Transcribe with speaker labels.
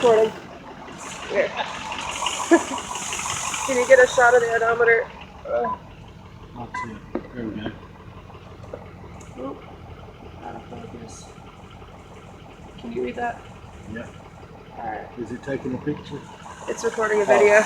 Speaker 1: recording. Here. Can you get a shot of the odometer?
Speaker 2: Not too. There we go.
Speaker 1: Oop. Out of focus. Can you read that?
Speaker 2: Yeah.
Speaker 1: Alright.
Speaker 2: Is it taking a picture?
Speaker 1: It's recording a video.